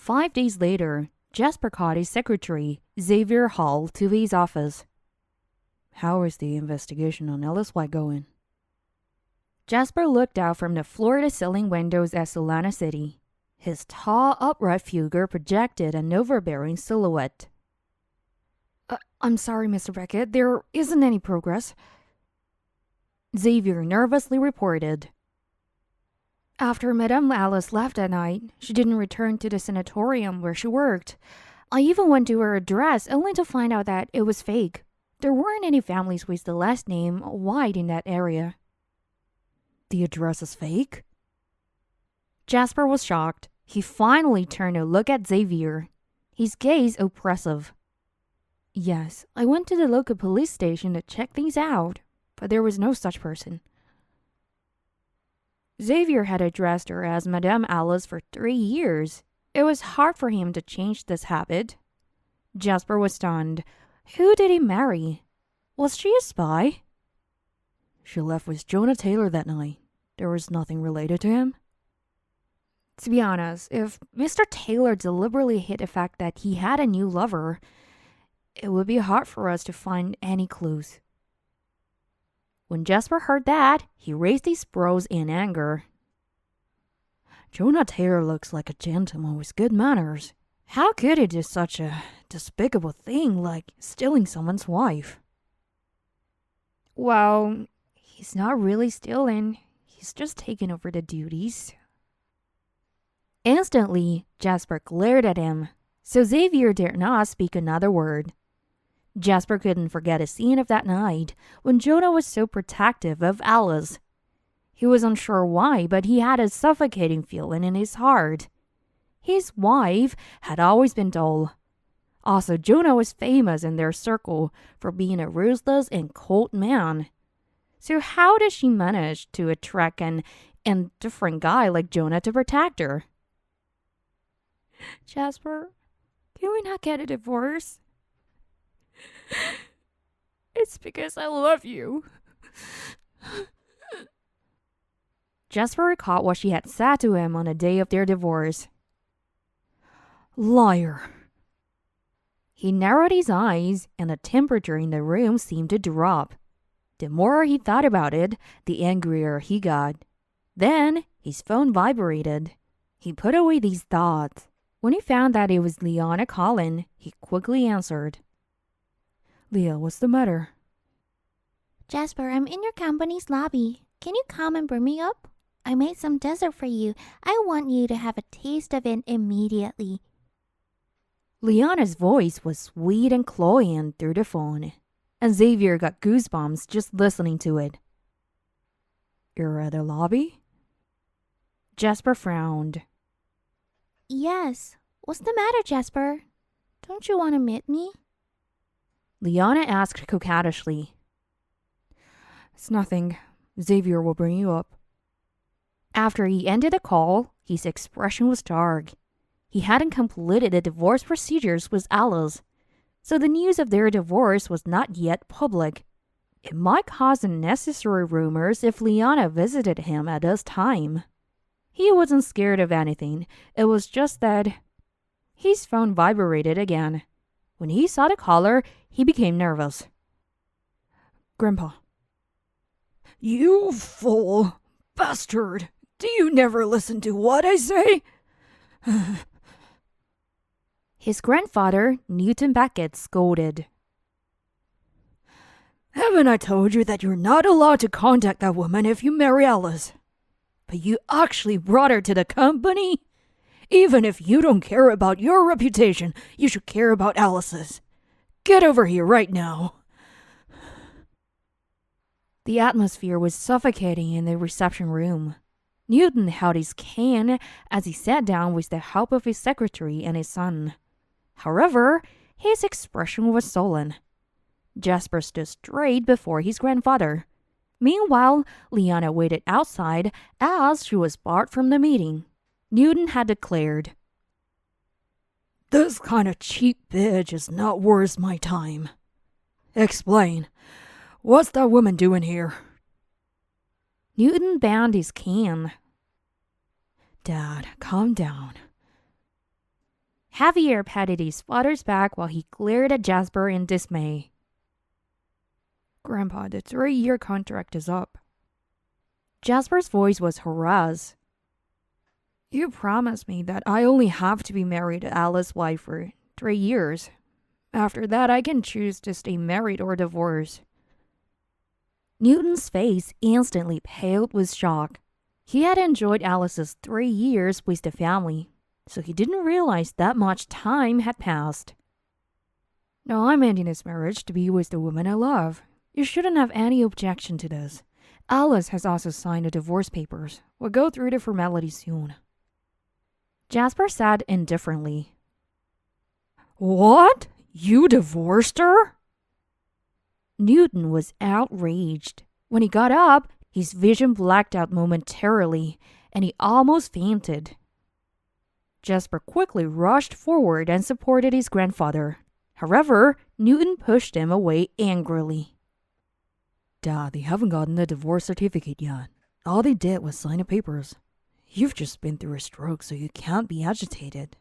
5 days later, Jasper called his secretary, Xavier Hall, to his office. How is the investigation on Alice White going? Jasper looked out from the floor-to-ceiling windows at Solana City. His tall, upright figure projected an overbearing silhouette. I'm sorry, Mr. Beckett. There isn't any progress. Xavier nervously reported. After Madame Alice left that night, she didn't return to the sanatorium where she worked. I even went to her address only to find out that it was fake. There weren't any families with the last name White in that area. The address is fake? Jasper was shocked. He finally turned to look at Xavier, his gaze oppressive. Yes, I went to the local police station to check things out, but there was no such person. Xavier had addressed her as Madame Alice for 3 years. It was hard for him to change this habit. Jasper was stunned. Who did he marry? Was she a spy? She left with Jonah Taylor that night. There was nothing related to him. To be honest, if Mr. Taylor deliberately hid the fact that he had a new lover, it would be hard for us to find any clues. When Jasper heard that, he raised his brows in anger. Jonah Taylor looks like a gentleman with good manners. How could he do such a despicable thing like stealing someone's wife? Well, he's not really stealing. He's just taking over the duties. Instantly, Jasper glared at him, so Xavier dared not speak another word. Jasper couldn't forget a scene of that night when Jonah was so protective of Alice. He was unsure why, but he had a suffocating feeling in his heart. His wife had always been dull. Also, Jonah was famous in their circle for being a ruthless and cold man. So how did she manage to attract an indifferent guy like Jonah to protect her? Jasper, can we not get a divorce? It's because I love you. Jasper recalled what she had said to him on the day of their divorce. Liar. He narrowed his eyes, and the temperature in the room seemed to drop. The more he thought about it, the angrier he got. Then his phone vibrated. He put away these thoughts. When he found that it was Liana calling, he quickly answered. Leah, what's the matter? Jasper, I'm in your company's lobby. Can you come and bring me up? I made some dessert for you. I want you to have a taste of it immediately. Liana's voice was sweet and cloying through the phone, and Xavier got goosebumps just listening to it. You're at the lobby? Jasper frowned. Yes. What's the matter, Jasper? Don't you want to meet me? Liana asked coquettishly. It's nothing. Xavier will bring you up. After he ended the call, his expression was dark. He hadn't completed the divorce procedures with Alice, so the news of their divorce was not yet public. It might cause unnecessary rumors if Liana visited him at this time. He wasn't scared of anything. It was just that his phone vibrated again. When he saw the caller, he became nervous. Grandpa. You fool! Bastard! Do you never listen to what I say? His grandfather, Newton Beckett, scolded. Haven't I told you that you're not allowed to contact that woman if you marry Alice? But you actually brought her to the company? Even if you don't care about your reputation, you should care about Alice's. Get over here right now. The atmosphere was suffocating in the reception room. Newton held his cane as he sat down with the help of his secretary and his son. However, his expression was sullen. Jasper stood straight before his grandfather. Meanwhile, Liana waited outside as she was barred from the meeting. Newton had declared, This kind of cheap bitch is not worth my time. Explain. What's that woman doing here? Newton banged his cane. Dad, calm down. Javier patted his father's back while he glared at Jasper in dismay. Grandpa, the 3-year contract is up. Jasper's voice was harassed. You promised me that I only have to be married to Alice's wife for 3 years. After that, I can choose to stay married or divorce. Newton's face instantly paled with shock. He had enjoyed Alice's 3 years with the family, so he didn't realize that much time had passed. No, I'm ending this marriage to be with the woman I love. You shouldn't have any objection to this. Alice has also signed the divorce papers. We'll go through the formalities soon. Jasper said indifferently. What? You divorced her? Newton was outraged. When he got up, his vision blacked out momentarily, and he almost fainted. Jasper quickly rushed forward and supported his grandfather. However, Newton pushed him away angrily. Dad, they haven't gotten the divorce certificate yet. All they did was sign the papers. You've just been through a stroke, so you can't be agitated.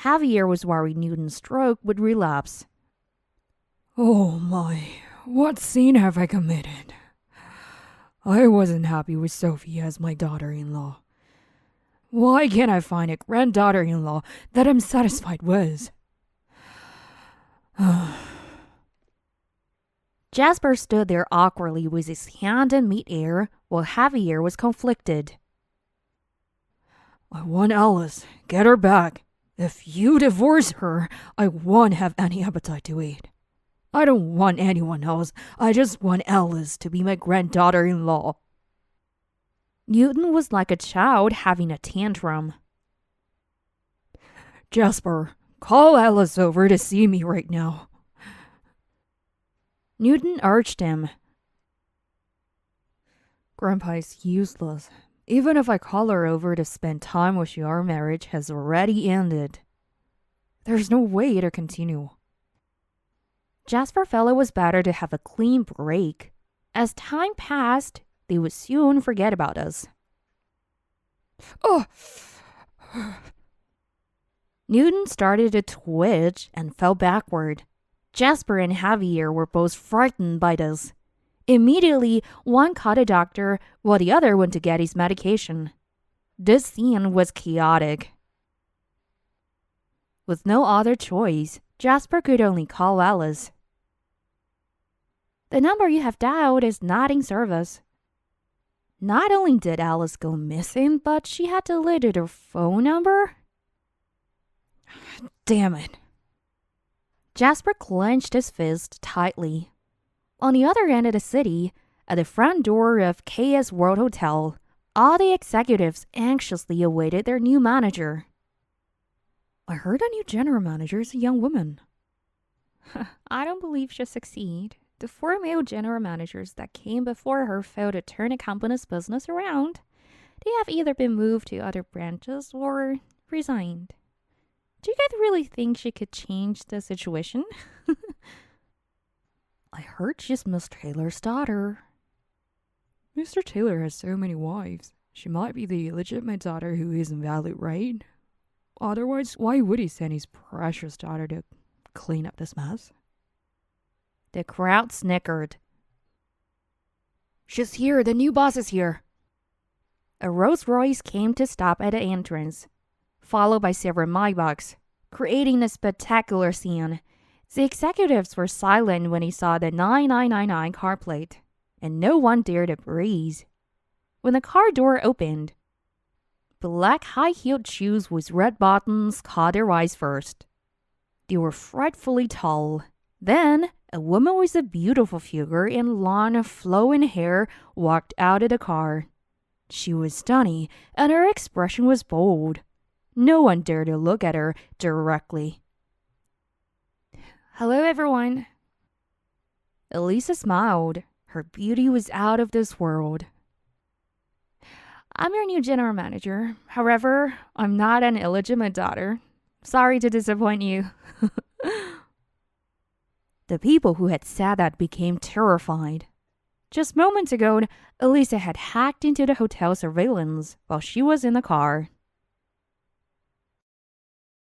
Javier was worried Newton's stroke would relapse. Oh my, what sin have I committed? I wasn't happy with Sophie as my daughter-in-law. Why can't I find a granddaughter-in-law that I'm satisfied with? Jasper stood there awkwardly with his hand in mid-air while Javier was conflicted. I want Alice. Get her back. If you divorce her, I won't have any appetite to eat. I don't want anyone else. I just want Alice to be my granddaughter-in-law. Newton was like a child having a tantrum. Jasper, call Alice over to see me right now. Newton urged him. Grandpa is useless. Even if I call her over to spend time with you, our marriage has already ended. There's no way to continue. Jasper felt it was better to have a clean break. As time passed, they would soon forget about us. Oh! Newton started to twitch and fell backward. Jasper and Javier were both frightened by this. Immediately, one called a doctor while the other went to get his medication. This scene was chaotic. With no other choice, Jasper could only call Alice. The number you have dialed is not in service. Not only did Alice go missing, but she had deleted her phone number. Damn it. Jasper clenched his fist tightly. On the other end of the city, at the front door of KS World Hotel, all the executives anxiously awaited their new manager. I heard a new general manager is a young woman. I don't believe she'll succeed. The 4 male general managers that came before her failed to turn the company's business around. They have either been moved to other branches or resigned. Do you guys really think she could change the situation? I heard she's Miss Taylor's daughter. Mr. Taylor has so many wives. She might be the illegitimate daughter who isn't valid, right? Otherwise, why would he send his precious daughter to clean up this mess? The crowd snickered. She's here. The new boss is here. A Rolls Royce came to stop at the entrance, followed by several Maybachs, creating a spectacular scene. The executives were silent when they saw the 9999 car plate, and no one dared to breathe. When the car door opened, black high-heeled shoes with red buttons caught their eyes first. They were frightfully tall. Then, a woman with a beautiful figure and long, flowing hair walked out of the car. She was stunning, and her expression was bold. No one dared to look at her directly. Hello, everyone. Alyssa smiled. Her beauty was out of this world. I'm your new general manager. However, I'm not an illegitimate daughter. Sorry to disappoint you. The people who had said that became terrified. Just moments ago, Alyssa had hacked into the hotel surveillance while she was in the car.